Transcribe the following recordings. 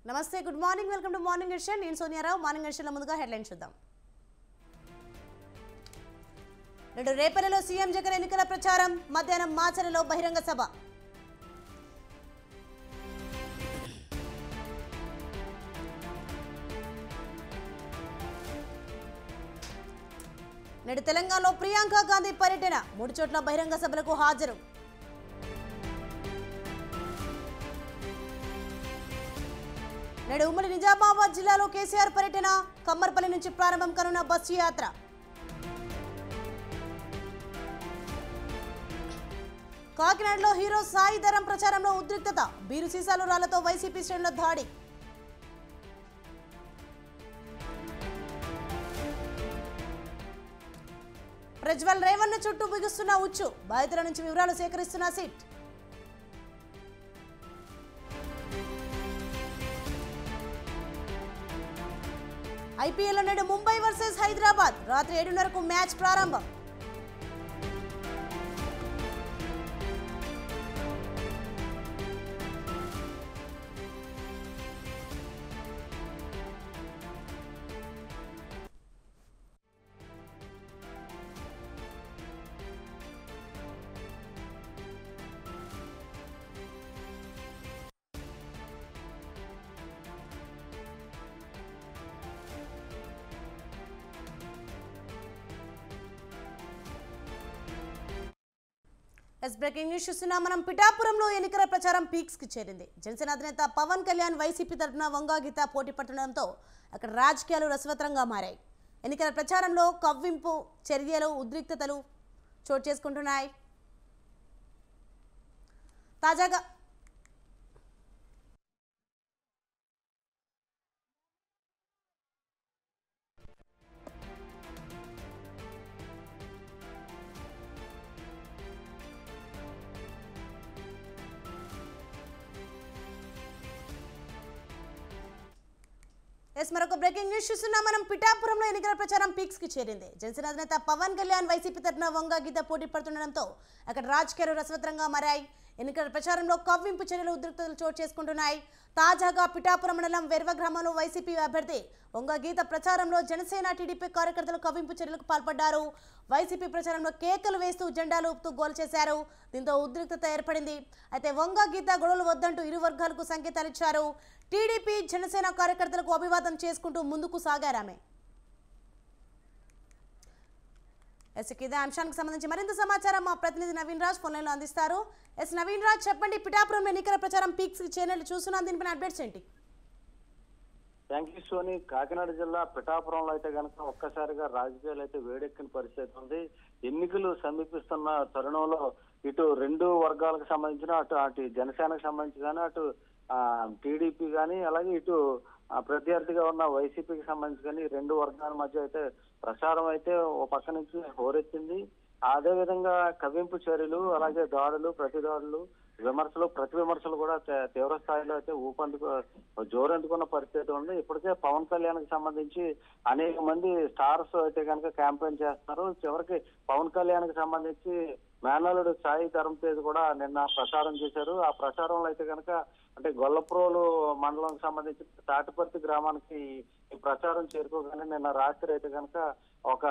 నమస్తే, good morning, welcome to morning edition. నేను Sonia Rao. Morning ఎడిషన్లో ముందుగా హెడ్లైన్స్ చూద్దాం. నేడు రేపల్లెలో సీఎం జగన్ ఎన్నికల ప్రచారం, మధ్యాహ్నం మాచర్లలో బహిరంగ సభ. నేడు తెలంగాణలో ప్రియాంక గాంధీ పర్యటన, 3 చోట్ల బహిరంగ సభలకు హాజరు. నేడు ఉమ్మడి నిజామాబాద్ జిల్లాలో కేసీఆర్ పర్యటన, కమ్మర్పల్లి నుంచి ప్రారంభం కానున్న బస్సు యాత్ర. కాకినాడలో హీరో సాయి ధరం ప్రచారంలో ఉద్రిక్తత, బీరు సీసాలు రాళ్లతో వైసీపీ శ్రేణుల దాడి. ప్రజ్వల్ రేవణ్ణ చుట్టూ బిగుస్తున్న ఉచ్చు, బాధితుల నుంచి వివరాలు సేకరిస్తున్న సిట్. ఐపీఎల్లో నేడు ముంబై వర్సెస్ హైదరాబాద్, రాత్రి 7:30కు మ్యాచ్ ప్రారంభం. బ్రేకింగ్ న్యూస్ చూస్తున్నాం. మనం పిఠాపురంలో ఎన్నికల ప్రచారం పీక్స్ కి చేరింది. జనసేన అధినేత పవన్ కళ్యాణ్ వైసీపీ తరఫున వంగా గీత పోటీ పట్టడంతో అక్కడ రాజకీయాలు రసవత్రంగా మారాయి. ఎన్నికల ప్రచారంలో కవ్వింపు చర్యలు, ఉద్రిక్తతలు చోటు చేసుకుంటున్నాయి. తాజాగా మరొక బ్రేకింగ్ న్యూస్ చూస్తున్నాం. మనం పిఠాపురంలో ఎన్నికల ప్రచారం పీక్స్ కి చేరింది. జనసేన అధినేత పవన్ కళ్యాణ్ వైసీపీ తరఫున వంగా గీత పోటీ పడుతుండటంతో అక్కడ రాజకీయాలు రసవత్రంగా మారాయి. ఎన్నికల ప్రచారంలో కవ్వింపు చర్యలు, ఉద్రిక్తతలు చోటు చేసుకుంటున్నాయి. తాజాగా పిఠాపురం మండలం వెర్వ గ్రామంలో వైసీపీ అభ్యర్థి వంగా గీత ప్రచారంలో జనసేన, టీడీపీ కార్యకర్తలు కవ్వింపు చర్యలకు పాల్పడ్డారు. వైసీపీ ప్రచారంలో కేకలు వేస్తూ, జెండాలు ఊపుతూ గోల్ చేశారు. దీంతో ఉద్రిక్తత ఏర్పడింది. అయితే వంగా గీత గొడవలు వద్దంటూ ఇరు వర్గాలకు సంకేతాలు ఇచ్చారు. టీడీపీ, జనసేన కార్యకర్తలకు అభివాదం చేసుకుంటూ ముందుకు సాగారామె. ఇదే అంశానికి సంబంధించి మరింత సమాచారం మా ప్రతినిధి నవీన్ రాజ్ ఫోన్ లైన్లో అందిస్తారు. నవీన్ రాజ్, చెప్పండి, పిఠాపురం ఎన్నికల ప్రచారం పీక్స్ చేరినట్లు చూస్తున్నాను, దీనిపైన అప్డేట్స్ ఏంటి? Thank you Soni. కాకినాడ జిల్లా పిఠాపురంలో అయితే కనుక ఒక్కసారిగా రాజకీయాలు అయితే వేడెక్కిన పరిస్థితి ఉంది. ఎన్నికలు సమీపిస్తున్న తరుణంలో ఇటు 2 వర్గాలకు సంబంధించిన అటు జనసేనకు సంబంధించి కానీ, అటు టీడీపీ కానీ, అలాగే ఇటు ప్రత్యర్థిగా ఉన్న వైసీపీకి సంబంధించి కానీ 2 వర్గాల మధ్య అయితే ప్రచారం అయితే ఓ పక్క నుంచి హోరెత్తింది. అదే విధంగా కవ్వింపు చర్యలు, అలాగే దాడులు, ప్రతిదాడులు, విమర్శలు, ప్రతి విమర్శలు కూడా తీవ్ర స్థాయిలో అయితే జోరెందుకున్న పరిస్థితి ఉంది. ఇప్పటికే పవన్ కళ్యాణ్ కి సంబంధించి అనేక మంది స్టార్స్ అయితే కనుక క్యాంపెయిన్ చేస్తున్నారు. చివరికి పవన్ కళ్యాణ్ కి సంబంధించి మేనల్లుడు సాయి ధరం తేజ్ కూడా నిన్న ప్రచారం చేశారు. ఆ ప్రచారంలో అయితే కనుక అంటే గొల్లప్రోలు మండలం సంబంధించి తాటిపర్తి గ్రామానికి ఈ ప్రచారం చేరుకోగానే నిన్న రాత్రి అయితే కనుక ఒక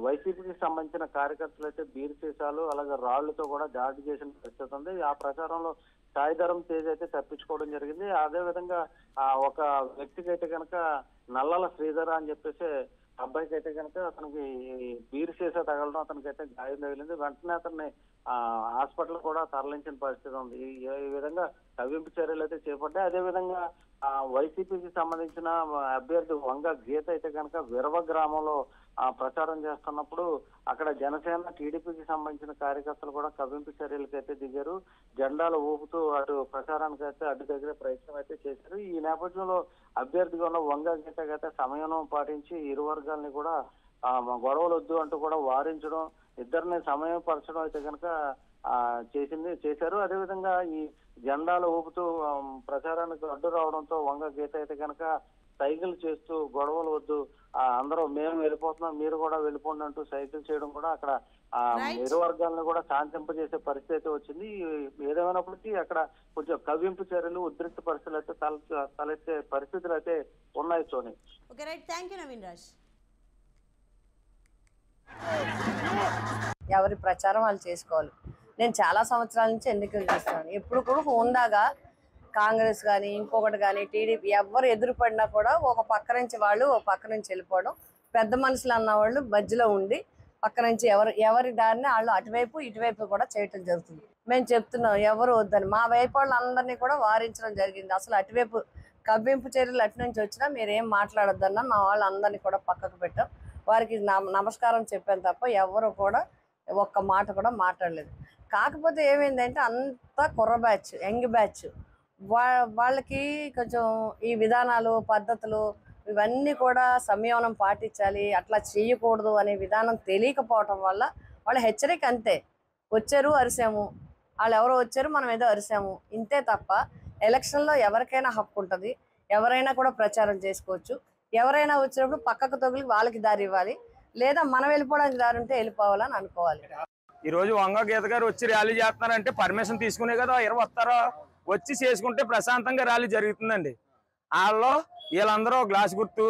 వైసీపీకి సంబంధించిన కార్యకర్తలు అయితే బీర్ సీసాలు, అలాగే రాళ్లతో కూడా దాడి చేసిన పరిస్థితి ఉంది. ఆ ప్రచారంలో సాయిధరం తేజ్ అయితే తప్పించుకోవడం జరిగింది. అదే విధంగా ఒక వ్యక్తికి అయితే కనుక నల్లల శ్రీధర అని చెప్పేసి అబ్బాయికి అయితే కనుక అతనికి బీర్ సీసా తగలడం, అతనికి అయితే గాయం తగిలింది. వెంటనే అతన్ని హాస్పిటల్ కూడా తరలించిన పరిస్థితి ఉంది. ఈ విధంగా కవ్వింపు చర్యలు అయితే చేపట్టాయి. అదే విధంగా వైసీపీకి సంబంధించిన అభ్యర్థి వంగ గీత అయితే కనుక విరవ గ్రామంలో ప్రచారం చేస్తున్నప్పుడు అక్కడ జనసేన, టీడీపీకి సంబంధించిన కార్యకర్తలు కూడా కవ్వింపు చర్యలకు అయితే దిగారు. జెండాలు ఊపుతూ అటు ప్రచారానికి అయితే అడ్డు దగ్గర ప్రయత్నం అయితే చేశారు. ఈ నేపథ్యంలో అభ్యర్థిగా ఉన్న వంగ గీత అయితే సమయం పాటించి ఇరు వర్గాల్ని కూడా గొడవలు వద్దు అంటూ కూడా వారించడం, ఇద్దరిని సమయం పరచడం అయితే కనుక చేశారు. అదేవిధంగా ఈ జెండాలు ఊపుతూ ప్రచారానికి అడ్డు రావడంతో వంగ గీత అయితే కనుక సైకిల్ చేస్తూ గొడవలు వద్దు, అందరూ మేము వెళ్ళిపోతున్నాం, మీరు కూడా వెళ్ళిపోండి అంటూ సైకిల్ చేయడం కూడా అక్కడ ఇరు వర్గాలను కూడా శాంతింపజేసే పరిస్థితి వచ్చింది. ఏదేమైనప్పటికీ అక్కడ కొంచెం కవ్వింపు చర్యలు, ఉద్రిక్త పరిస్థితులు అయితే తలెత్తే పరిస్థితులు అయితే ఉన్నాయి Soni. Okay right, thank you Naveen Raj. ఎవరి ప్రచారం వాళ్ళు చేసుకోవాలి. నేను చాలా సంవత్సరాల నుంచి ఎన్నికలు చూస్తాను. ఎప్పుడు కూడా హోందాగా కాంగ్రెస్ కానీ ఇంకొకటి కానీ టీడీపీ ఎవరు ఎదురుపడినా కూడా ఒక పక్క నుంచి వాళ్ళు ఒక పక్క నుంచి వెళ్ళిపోవడం, పెద్ద మనుషులు అన్న వాళ్ళు మధ్యలో ఉండి పక్క నుంచి ఎవరి దారిని వాళ్ళు అటువైపు ఇటువైపు కూడా చేయటం జరుగుతుంది. మేము చెప్తున్నాం ఎవరు వద్దని. మా వైపు వాళ్ళందరినీ కూడా వారించడం జరిగింది. అసలు అటువైపు కవ్వింపు చర్యలు అటు నుంచి వచ్చినా మీరేం మాట్లాడొద్దన్నా మా వాళ్ళందరినీ కూడా పక్కకు పెట్టాం. వారికి నమస్కారం చెప్పాను తప్ప ఎవరు కూడా ఒక్క మాట కూడా మాట్లాడలేదు. కాకపోతే ఏమైందంటే అంతా కుర్ర బ్యాచ్, యంగ్ బ్యాచ్, వాళ్ళకి కొంచెం ఈ విధానాలు పద్ధతులు ఇవన్నీ కూడా సంయమనం పాటించాలి, అట్లా చేయకూడదు అనే విధానం తెలియకపోవటం వల్ల వాళ్ళ హెచ్చరిక అంతే. వచ్చారు అరిసాము, వాళ్ళు ఎవరో వచ్చారు మనం ఏదో అరిసాము, ఇంతే తప్ప ఎలక్షన్లో ఎవరికైనా హక్కు ఉంటుంది, ఎవరైనా కూడా ప్రచారం చేసుకోవచ్చు. ఎవరైనా వచ్చినప్పుడు పక్కకు తగిలి వాళ్ళకి దారి ఇవ్వాలి, లేదా మనం వెళ్ళిపోవడానికి దారి ఉంటే వెళ్ళిపోవాలని అనుకోవాలి. ఈ రోజు వంగ గీత గారు వచ్చి ర్యాలీ చేస్తున్నారంటే పర్మిషన్ తీసుకునే కదా ఎవరు వస్తారో, వచ్చి చేసుకుంటే ప్రశాంతంగా ర్యాలీ జరుగుతుందండి. వీళ్ళందరూ గ్లాస్ గుర్తు,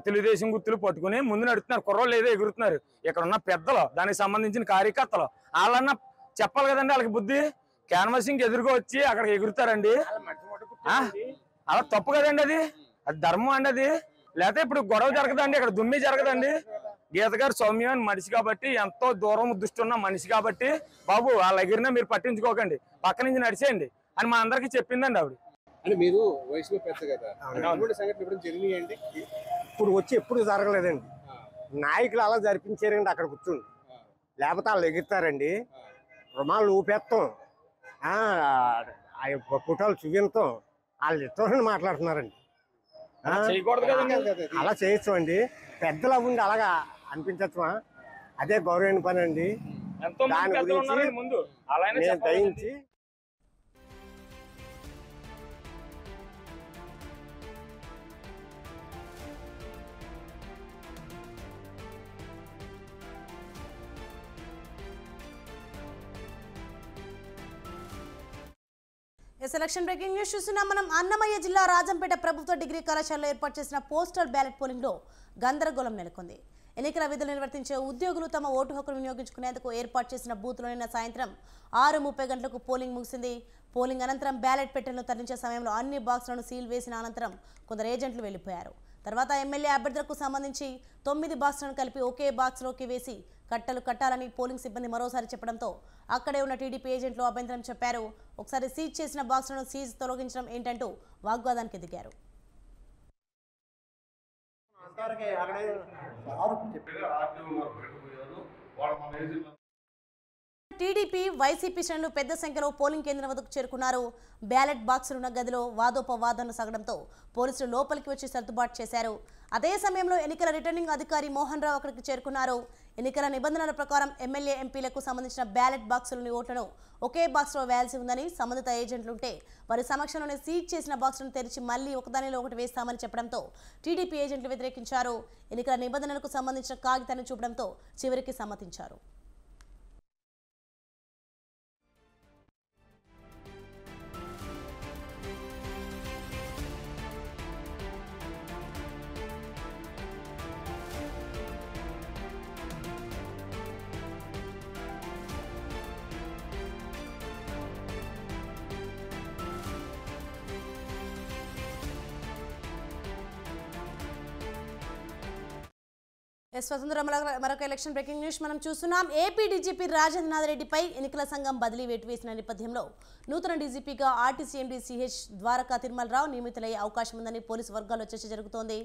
తెలుగుదేశం గుర్తులు పట్టుకుని ముందు నడుస్తున్నారు. కుర్రోళ్ళు ఏదో ఎగురుతున్నారు. ఇక్కడ ఉన్న పెద్దలు, దానికి సంబంధించిన కార్యకర్తలు వాళ్ళన్నా చెప్పాలి కదండి. వాళ్ళకి బుద్ధి. క్యాన్వాసింగ్ ఎదురుగా వచ్చి అక్కడ ఎగురుతారండి. అలా తప్పు కదండి. అది ధర్మం అండి. అది లేకపోతే ఇప్పుడు గొడవ జరగదండి, ఇక్కడ దుమ్మి జరగదండి. గీత గారు సౌమ్యమైన మనిషి కాబట్టి, ఎంతో దూరం దృష్టి ఉన్న మనిషి కాబట్టి, బాబు వాళ్ళ ఎగిరినా మీరు పట్టించుకోకండి, పక్క నుంచి నడిచేయండి అని మా అందరికి చెప్పిందండి ఆవిడ. అంటే మీరు వయసులో పెద్ద కదా, సంఘటన ఎప్పుడు జరిగినాయండి? ఇప్పుడు వచ్చి ఎప్పుడు జరగలేదండి. నాయకులు అలా జరిపించారండి అక్కడ కూర్చుండి, లేకపోతే వాళ్ళు ఎగురుతారండి. రుమాలు ఊపేస్తాం, పుటాలు చూపించడం, వాళ్ళు ఇష్టం మాట్లాడుతున్నారండి. అలా చేయొచ్చు అండి. పెద్దలు ఉండి అలాగా అనిపించచ్చమా? అదే గౌరవమైన పని అండి. దాని గురించి నేను దయించి ఎలక్షన్ బ్రేకింగ్ న్యూస్ చూస్తున్నాం మనం. అన్నమయ్య జిల్లా రాజంపేట ప్రభుత్వ డిగ్రీ కళాశాలలో ఏర్పాటు చేసిన పోస్టల్ బ్యాలెట్ పోలింగ్ లో గందరగోళం నెలకొంది. ఎన్నికల విధులు నిర్వర్తించే ఉద్యోగులు తమ ఓటు హక్కును వినియోగించుకునేందుకు ఏర్పాటు చేసిన బూత్లో నిన్న సాయంత్రం 6:30 గంటలకు పోలింగ్ ముగిసింది. పోలింగ్ అనంతరం బ్యాలెట్ పెట్టెలను తరలించే సమయంలో అన్ని బాక్సులను సీల్ వేసిన అనంతరం కొందరు ఏజెంట్లు వెళ్లిపోయారు. తర్వాత ఎమ్మెల్యే అభ్యర్థులకు సంబంధించి 9 బాక్సులను కలిపి ఒకే బాక్స్లోకి వేసి కట్టలు కట్టాలని పోలింగ్ సిబ్బంది మరోసారి చెప్పడంతో అక్కడే ఉన్న టీడీపీ ఏజెంట్లు అభ్యంతరం చెప్పారు. ఒకసారి సీజ్ చేసిన బాక్సులను సీజ్ తొలగించడం ఏంటంటూ వాగ్వాదానికి దిగారు. టీడీపీ వైసీపీ శ్రేణులు పెద్ద సంఖ్యలో పోలింగ్ కేంద్రం వద్దకు చేరుకున్నారు. బ్యాలెట్ బాక్సులున్న గదిలో వాదోపవాదనలు సాగడంతో పోలీసులు లోపలికి వచ్చి సర్దుబాటు చేశారు. అదే సమయంలో ఎన్నికల రిటర్నింగ్ అధికారి మోహన్ రావు అక్కడికి చేరుకున్నారు. ఎన్నికల నిబంధనల ప్రకారం ఎమ్మెల్యే ఎంపీలకు సంబంధించిన బ్యాలెట్ బాక్సులోని ఓట్లను ఒకే బాక్స్లో వేయాల్సి ఉందని సంబంధిత ఏజెంట్లుంటే వారి సమక్షంలోనే సీజ్ చేసిన బాక్సులను తెరిచి మళ్లీ ఒకదానిలో ఒకటి వేస్తామని చెప్పడంతో టీడీపీ ఏజెంట్లు వ్యతిరేకించారు. ఎన్నికల నిబంధనలకు సంబంధించిన కాగితాన్ని చూపడంతో చివరికి సమ్మతించారు. స్వతంత్ర మరొక ఎలక్షన్ బ్రేకింగ్ న్యూస్ మనం చూస్తున్నాం. ఏపీ డీజీపీ రాజేంద్రనాథ్ రెడ్డిపై ఎన్నికల సంఘం బదిలీ వేటు వేసిన నేపథ్యంలో నూతన డీజీపీగా RTC MD CH Dwaraka Tirumala Rao నియమితులయ్యే అవకాశం ఉందని పోలీసు వర్గాల్లో చర్చ జరుగుతోంది.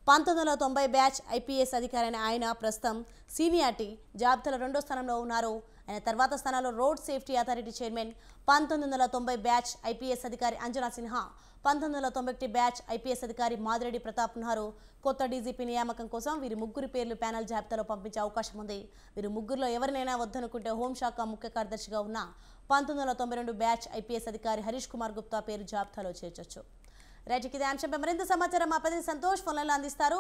1990 బ్యాచ్ ఐపీఎస్ అధికారైన ఆయన ప్రస్తుతం సీనియారిటీ జాబితాలో 2వ స్థానంలో ఉన్నారు. ఆయన తర్వాత స్థానంలో road safety authority chairman 1990 batch IPS అధికారి అంజనా సిన్హా, 1991 బ్యాచ్ ఐపీఎస్ అధికారి మాదిరెడ్డి ప్రతాప్ ఉన్నారు. కొత్త డీజీపీ నియామకం కోసం వీరి ముగ్గురు పేర్లు ప్యానెల్ జాబితాలో పంపించే అవకాశం ఉంది. వీరు ముగ్గురులో ఎవరినైనా వద్దనుకుంటే హోంశాఖ ముఖ్య కార్యదర్శిగా ఉన్న 1992 బ్యాచ్ ఐపీఎస్ అధికారి హరీష్ కుమార్ గుప్తా పేరు జాబితాలో చేర్చొచ్చు. రైట్, ఇదే అంశంపై మరింత సమాచారం మా ప్రతినిధి సంతోష్ ఫోన్లలో అందిస్తారు.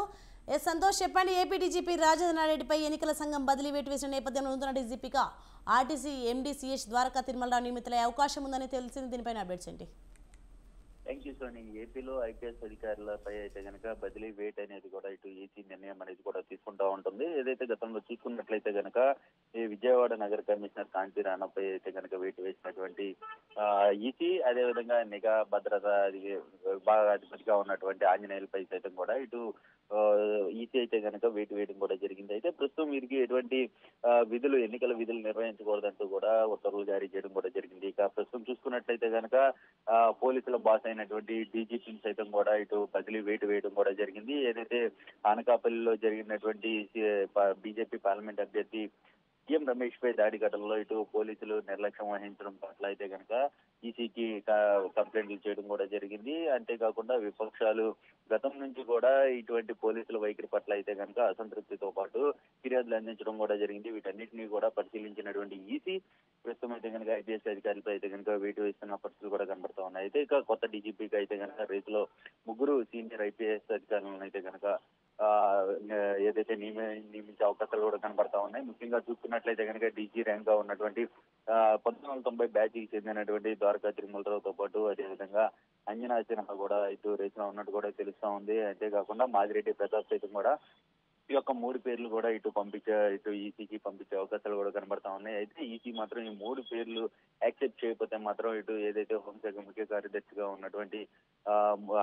సంతోష్, చెప్పండి. ఏపీ డీజీపీ రాజేంద్రనాథ్రెడ్డిపై ఎన్నికల సంఘం బదిలీ వేటు వేసిన నేపథ్యంలో నూతన డీజీపీగా RTC MD CH Dwaraka Tirumala Rao నియమితులయ్యే అవకాశం ఉందని తెలిసింది. దీనిపైన అప్డేట్స్ ఏంటి? Thank you Soni. ఏపీలో ఐపీఎస్ అధికారులపై అయితే కనుక బదిలీ వేట్ అనేది కూడా ఇటు ఈసీ నిర్ణయం అనేది కూడా తీసుకుంటా ఉంటుంది. ఏదైతే గతంలో చూసుకున్నట్లయితే కనుక ఈ విజయవాడ నగర కమిషనర్ కాంతి రాణాపై అయితే కనుక వేటు వేసినటువంటి ఈసీ, అదేవిధంగా నిఘా భద్రత విభాగాధిపతిగా ఉన్నటువంటి ఆంజనేయులపై సైతం కూడా ఇటు ఈసీ అయితే కనుక వేటు వేయడం కూడా జరిగింది. అయితే ప్రస్తుతం వీరికి ఎటువంటి ఎన్నికల విధులు నిర్వహించకూడదంటూ కూడా ఉత్తర్వులు జారీ చేయడం కూడా జరిగింది. ఇక ప్రస్తుతం చూసుకున్నట్లయితే కనుక పోలీసుల బాస్ అయినటువంటి డీజీపీని సైతం కూడా ఇటు బదిలీ వేటు వేయడం కూడా జరిగింది. ఏదైతే అనకాపల్లిలో జరిగినటువంటి బీజేపీ పార్లమెంట్ అభ్యర్థి సీఎం రమేష్ పై దాడి ఘటనలో ఇటు పోలీసులు నిర్లక్ష్యం వహించడం పట్ల అయితే కనుక ఈసీకి కంప్లైంట్లు చేయడం కూడా జరిగింది. అంతేకాకుండా విపక్షాలు గతం నుంచి కూడా ఇటువంటి పోలీసుల వైఖరి పట్ల అయితే కనుక అసంతృప్తితో పాటు ఫిర్యాదులు అందించడం కూడా జరిగింది. వీటన్నిటినీ కూడా పరిశీలించినటువంటి ఈసీ ప్రస్తుతం అయితే కనుక ఐపీఎస్ అధికారులపై అయితే కనుక వేటు వేస్తున్న పరిస్థితులు కూడా కనబడతా ఉన్నాయి. అయితే ఇక కొత్త డీజీపీకి అయితే కనుక రేసులో 3 సీనియర్ ఐపీఎస్ అధికారులను అయితే కనుక ఏదైతే నియమించే అవకాశాలు కూడా కనబడతా ఉన్నాయి. ముఖ్యంగా చూసుకున్నట్లయితే కనుక డీజీ ర్యాంక్ గా ఉన్నటువంటి 1990 బ్యాచ్ కి చెందినటువంటి ద్వారకా తిరుమలరావుతో పాటు అదేవిధంగా అంజనా సిన్హా కూడా ఇటు రేసులో ఉన్నట్టు కూడా తెలుస్తా ఉంది. అంతేకాకుండా మాదిరెడ్డి ప్రతాప్ సైతం కూడా ఈ యొక్క 3 పేర్లు కూడా ఇటు ఈసీకి పంపించే అవకాశాలు కూడా కనబడతా ఉన్నాయి. అయితే ఈసీ మాత్రం ఈ 3 పేర్లు యాక్సెప్ట్ చేయకపోతే మాత్రం ఇటు ఏదైతే హోంశాఖ ముఖ్య కార్యదర్శిగా ఉన్నటువంటి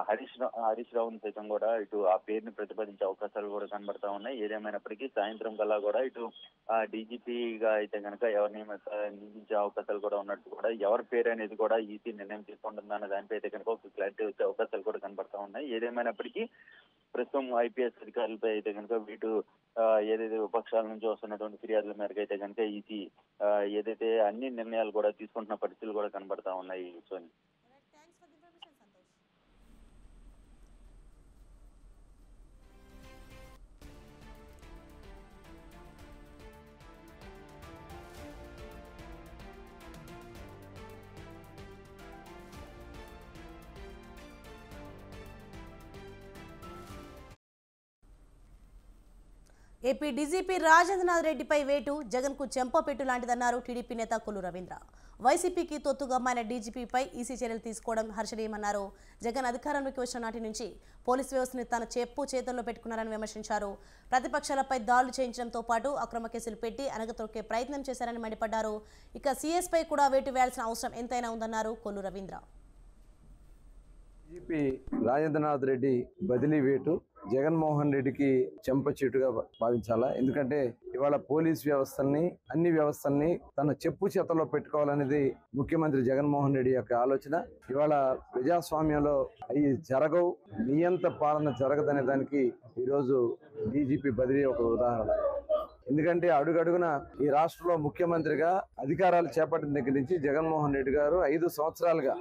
హరీష్ రావుని సైతం కూడా ఇటు ఆ పేరుని ప్రతిపాదించే అవకాశాలు కూడా కనబడతా ఉన్నాయి. ఏదేమైనప్పటికీ సాయంత్రం కల్లా కూడా ఇటు డీజీపీగా అయితే కనుక ఎవరిని నియమించే అవకాశాలు కూడా ఉన్నట్టు కూడా ఎవరి పేరు అనేది కూడా ఈసీ నిర్ణయం తీసుకుంటుందన్న దానిపై అయితే కనుక ఒక క్లారిటీ వచ్చే అవకాశాలు కూడా కనబడతా ఉన్నాయి. ఏదేమైనప్పటికీ ప్రస్తుతం ఐపీఎస్ అధికారులపై అయితే కనుక వీటు ఏదైతే విపక్షాల నుంచి వస్తున్నటువంటి ఫిర్యాదుల మేరకు అయితే కనుక ఈసీ ఏదైతే అన్ని నిర్ణయాలు కూడా తీసుకుంటున్న పరిస్థితులు కూడా కనబడతా ఉన్నాయి. సోని, ఏపీ డీజీపీ రాజేంద్రనాథ్రెడ్డిపై వేటు జగన్కు చెంపపెట్టు లాంటిదన్నారు టీడీపీ నేత కొల్లు రవీంద్ర. వైసీపీకి తొత్తుగమ్మైన డీజీపీపై ఈసీ చర్యలు తీసుకోవడం హర్షణీయమన్నారు. జగన్ అధికారంలోకి వచ్చిన నాటి నుంచి పోలీసు వ్యవస్థని తన చేతుల్లో పెట్టుకున్నారని విమర్శించారు. ప్రతిపక్షాలపై దాడులు చేయించడంతో పాటు అక్రమ కేసులు పెట్టి అనగతొక్కే ప్రయత్నం చేశారని మండిపడ్డారు. ఇక సీఎస్పై కూడా వేటు వేయాల్సిన అవసరం ఎంతైనా ఉందన్నారు కొల్లు రవీంద్ర. డీజీపీ రాజేంద్రనాథ్రెడ్డి బదిలీ వేటు జగన్మోహన్ రెడ్డికి చెంపచీటుగా భావించాలా? ఎందుకంటే ఇవాళ పోలీస్ వ్యవస్థల్ని అన్ని వ్యవస్థల్ని తన చెప్పు చేతల్లో పెట్టుకోవాలనేది ముఖ్యమంత్రి జగన్మోహన్ రెడ్డి యొక్క ఆలోచన. ఇవాళ ప్రజాస్వామ్యంలో అవి జరగవు, నియంత పాలన జరగదనే దానికి ఈరోజు డీజీపీ బదిలీ ఒక ఉదాహరణ. ఎందుకంటే అడుగడుగున ఈ రాష్ట్రంలో ముఖ్యమంత్రిగా అధికారాలు చేపట్టిన దగ్గర నుంచి జగన్మోహన్ రెడ్డి గారు 5 సంవత్సరాలుగా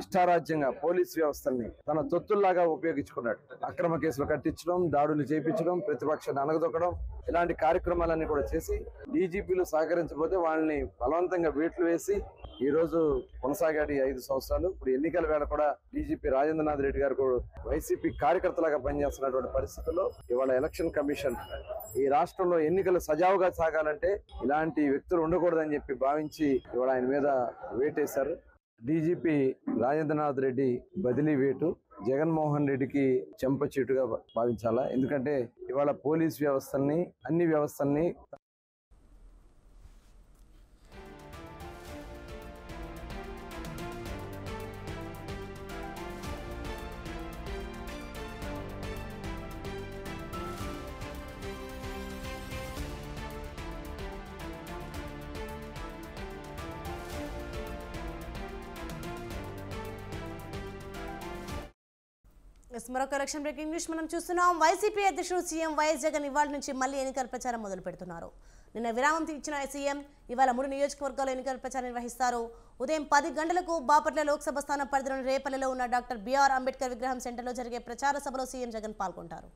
ఇష్టారాజ్యంగా పోలీస్ వ్యవస్థల్ని తన తొత్తుల్లాగా ఉపయోగించుకున్నాడు. అక్రమ కేసులు కట్టించడం, దాడులు చేయించడం, ప్రతిపక్షాన్ని అనగదొక్కడం, ఇలాంటి కార్యక్రమాలన్నీ కూడా చేసి డీజీపీలు సహకరించకపోతే వాళ్ళని బలవంతంగా వేట్లు వేసి ఈ రోజు కొనసాగాడు 5 సంవత్సరాలు. ఇప్పుడు ఎన్నికల వేళ కూడా డీజీపీ రాజేంద్రనాథ్ రెడ్డి గారు కూడా వైసీపీ కార్యకర్తలాగా పనిచేస్తున్నటువంటి పరిస్థితుల్లో ఇవాళ ఎలక్షన్ కమిషన్ ఈ రాష్ట్రంలో ఎన్నికలు సజావుగా సాగాలంటే ఇలాంటి వ్యక్తులు ఉండకూడదని చెప్పి భావించి ఇవాళ ఆయన మీద వేటేశారు. డీజీపీ రాజేంద్రనాథ్ రెడ్డి బదిలీ వేటు జగన్మోహన్ రెడ్డికి చెంపచీటుగా భావించాలా? ఎందుకంటే ఇవాళ పోలీస్ వ్యవస్థల్ని అన్ని వ్యవస్థల్ని మరొక ఎలక్షన్ బ్రేకింగ్ న్యూస్ మనం చూస్తున్నాం. వైసీపీ అధ్యక్షుడు సీఎం వైఎస్ జగన్ ఇవాళ నుంచి మళ్లీ ఎన్నికల ప్రచారం మొదలు పెడుతున్నారు. నిన్న విరామం ఇచ్చిన సీఎం ఇవాళ 3 నియోజకవర్గాల్లో ఎన్నికల ప్రచారం నిర్వహిస్తారు. ఉదయం 10 గంటలకు బాపట్ల లోక్సభ స్థానం పరిధిలోని రేపల్లెలో ఉన్న డాక్టర్ బిఆర్ అంబేద్కర్ విగ్రహం సెంటర్లో జరిగే ప్రచార సభలో సీఎం జగన్ పాల్గొంటారు.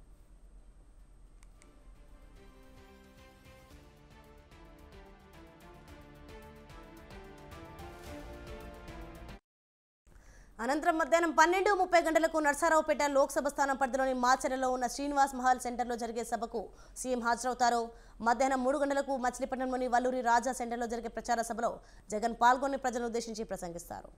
అనంతరం మధ్యాహ్నం 12:30 గంటలకు నర్సారావుపేట లోక్సభ స్థానం పరిధిలోని మాచర్లలో ఉన్న శ్రీనివాస్ మహల్ సెంటర్లో జరిగే సభకు సీఎం హాజరవుతారు. మధ్యాహ్నం 3 గంటలకు మచిలీపట్నంలోని వల్లూరి రాజా సెంటర్లో జరిగే ప్రచార సభలో జగన్ పాల్గొని ప్రజలను ఉద్దేశించి ప్రసంగిస్తారు.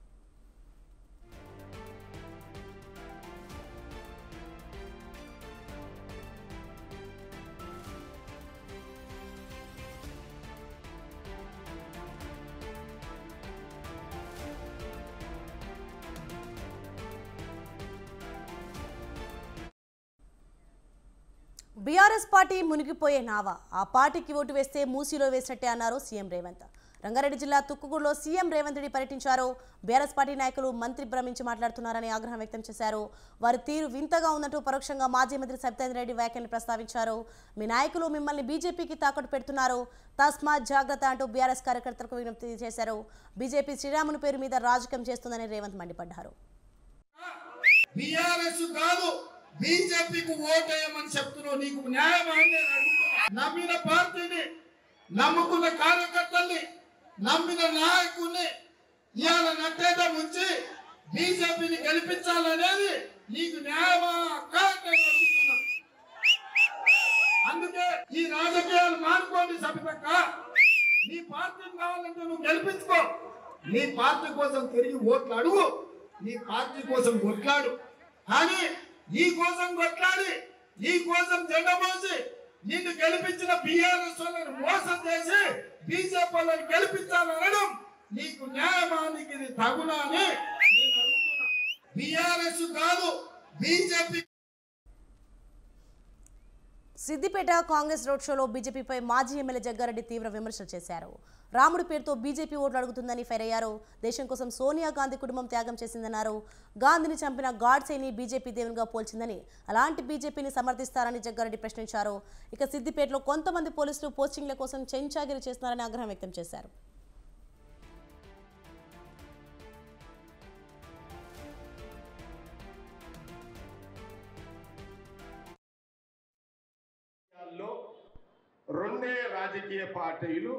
బీఆర్ఎస్ పార్టీ మునిగిపోయే నావ. ఆ పార్టీకి ఓటు వేస్తే మూసీలో వేసినట్టే అన్నారు సీఎం రేవంత్. రంగారెడ్డి జిల్లా తుక్కుగూడలో సీఎం రేవంత్ రెడ్డి పర్యటించారు. బీఆర్ఎస్ పార్టీ నాయకులు మంత్రి భ్రమించి మాట్లాడుతున్నారని ఆగ్రహం వ్యక్తం చేశారు. వారి తీరు వింతగా ఉందంటూ పరోక్షంగా మాజీ మంత్రి సబితేంద్ర రెడ్డి వ్యాఖ్యలు ప్రస్తావించారు. మీ నాయకులు మిమ్మల్ని బీజేపీకి తాకట్టు పెడుతున్నారు, తస్మాత్ జాగ్రత్త అంటూ బీఆర్ఎస్ కార్యకర్తలకు విజ్ఞప్తి చేశారు. బీజేపీ శ్రీరాముని పేరు మీద రాజకీయం చేస్తుందని రేవంత్ మండిపడ్డారు. బీజేపీకి ఓటేయమని చెప్తున్నావు, నీకు న్యాయమా? నమ్మిన పార్టీని, నమ్ముకున్న కార్యకర్తల్ని, నమ్మిన నాయకుల్ని ఇవాళ నట్టేట ముంచి బీజేపీని గెలిపించాలనేది నీకు న్యాయమా అడుగుతున్నా. అందుకే ఈ రాజకీయాలు మానుకోండి సభ్యత. నీ పార్టీని కావాలంటే నువ్వు గెలిపించుకో, నీ పార్టీ కోసం తిరిగి ఓట్లు అడుగు, నీ పార్టీ కోసం కొట్లాడు. కానీ నీ కోసం కొట్లాడి, నీ కోసం జెండా మోసి నిన్ను గెలిపించిన బీఆర్ఎస్ వాళ్ళని మోసం చేసి బీజేపీ వాళ్ళని గెలిపించాలనడం నీకు న్యాయమా? నీకు ఇది తగునా అని నేను అడుగుతున్నా. బీఆర్ఎస్ కాదు బీజేపీ. సిద్దిపేట కాంగ్రెస్ రోడ్ షోలో బీజేపీపై మాజీ ఎమ్మెల్యే జగ్గారెడ్డి తీవ్ర విమర్శలు చేశారు. రాముడి పేరుతో బీజేపీ ఓట్లు అడుగుతుందని ఫైర్ అయ్యారు. దేశం కోసం సోనియా గాంధీ కుటుంబం త్యాగం చేసిందన్నారు. గాంధీని చంపిన గాడ్సేని బీజేపీ దేవునిగా పోల్చిందని, అలాంటి బీజేపీని సమర్థిస్తారని జగ్గారెడ్డి ప్రశ్నించారు. ఇక సిద్దిపేటలో కొంతమంది పోలీసులు పోస్టింగ్ల కోసం చెంచాగిరి చేస్తున్నారని ఆగ్రహం వ్యక్తం చేశారు. రెండే రాజకీయ పార్టీలు.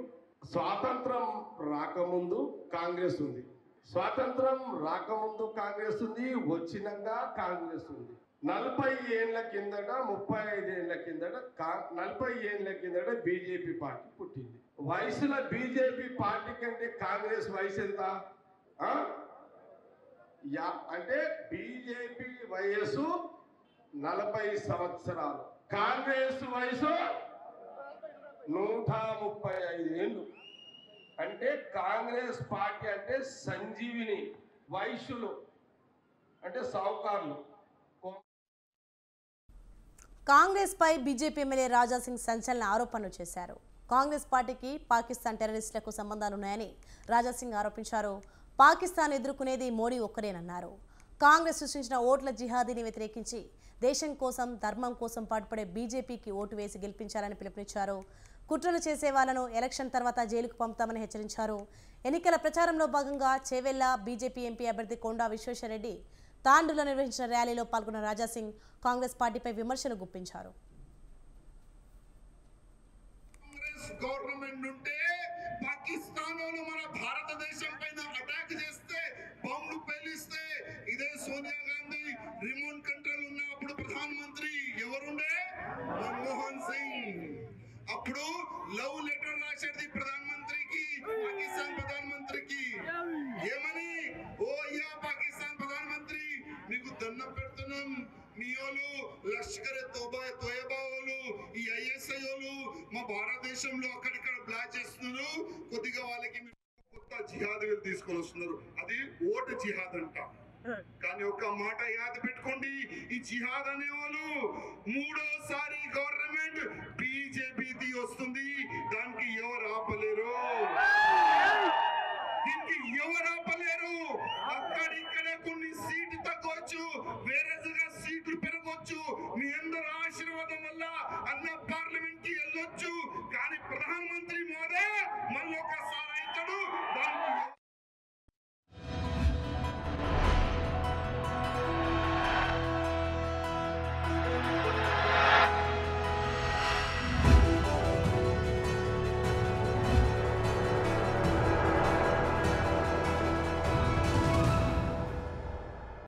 స్వాతంత్రం రాకముందు కాంగ్రెస్ ఉంది, స్వాతంత్రం రాకముందు కాంగ్రెస్ ఉంది, వచ్చినాక కాంగ్రెస్ ఉంది. 40 ఏళ్ల కిందట, 35 ఏళ్ల కిందట, 40 ఏళ్ల కిందట బీజేపీ పార్టీ పుట్టింది. వయసులో బీజేపీ పార్టీ కంటే కాంగ్రెస్ వయసు ఎంత అంటే బీజేపీ వయసు 40 సంవత్సరాలు, కాంగ్రెస్ వయసు 135 ఏళ్ళు. అంటే కాంగ్రెస్ పార్టీ అంటే సంజీవిని, వైశ్యులు అంటే సావుకారులు. కాంగ్రెస్ పై బీజేపీ ఎమ్మెల్యే రాజాసింగ్ సంచలన ఆరోపణలు చేశారు. కాంగ్రెస్ పార్టీకి పాకిస్తాన్ టెర్రరిస్టులకు సంబంధాలున్నాయని రాజాసింగ్ ఆరోపించారు. పాకిస్తాన్ ఎదుర్కొనేది మోడీ ఒక్కరేనన్నారు. కాంగ్రెస్ సృష్టించిన ఓట్ల జిహాదీని వ్యతిరేకించి దేశం కోసం, ధర్మం కోసం పాటుపడే బీజేపీకి ఓటు వేసి గెలిపించాలని పిలుపునిచ్చారు. కుట్రలు చేసే వాళ్లను ఎలక్షన్ తర్వాత జైలుకు పంపుతామని హెచ్చరించారు. ఎన్నికల ప్రచారంలో భాగంగా చేవెళ్ల బీజేపీ ఎంపీ అభ్యర్థి కొండా విశ్వేశ్వరరెడ్డి తాండూలో నిర్వహించిన ర్యాలీలో పాల్గొన్న రాజాసింగ్ కాంగ్రెస్ పార్టీపై విమర్శలు గుప్పించారు. గవర్నమెంట్ ఉంటే పాకిస్తాన్ మన భారతదేశం పైన అటాక్ చేస్తే, బాంబులు పేలిస్తే, ఇదే సోనియా గాంధీ రిమోట్ కంట్రోల్ ఉన్నప్పుడు ప్రధానమంత్రి ఎవరుండే? మన్మోహన్ సింగ్. అప్పుడు లవ్ లెటర్ రాసేది ప్రధానమంత్రికి, పాకిస్తాన్ ప్రధానమంత్రికి. ఏమని? ఓ అయ్యా పాకిస్తాన్ ప్రధానమంత్రి, మీకు దండం పెడుతున్నాం, మీ వాళ్ళు లష్కర్ తోయబా వాళ్ళు, ఈ ఐఎస్ఐ వాళ్ళు మా భారతదేశంలో అక్కడిక్కడ బ్లాక్ చేస్తున్నారు, కొద్దిగా వాళ్ళకి కొత్త జిహాదులు తీసుకొని వస్తున్నారు. అది ఓటు జిహాద్ అంట. కానీ ఒక మాట యాద పెట్టుకోండి, ఈ జిహాద్ అనే వాళ్ళు 3వ గవర్నమెంట్ బీజేపీ వస్తుంది, దానికి ఎవరు ఆపలేరు, దీనికి ఎవరు ఆపలేరు. అక్కడిక్కడే కొన్ని సీట్లు తగ్గవచ్చు, వేరేగా సీట్లు పెరగవచ్చు. మీ అందరి ఆశీర్వాదం వల్ల అన్న పార్లమెంట్ కి వెళ్ళొచ్చు. కానీ ప్రధానమంత్రి మోదీ మళ్ళీ ఒకసారి అవుతాడు, దానికి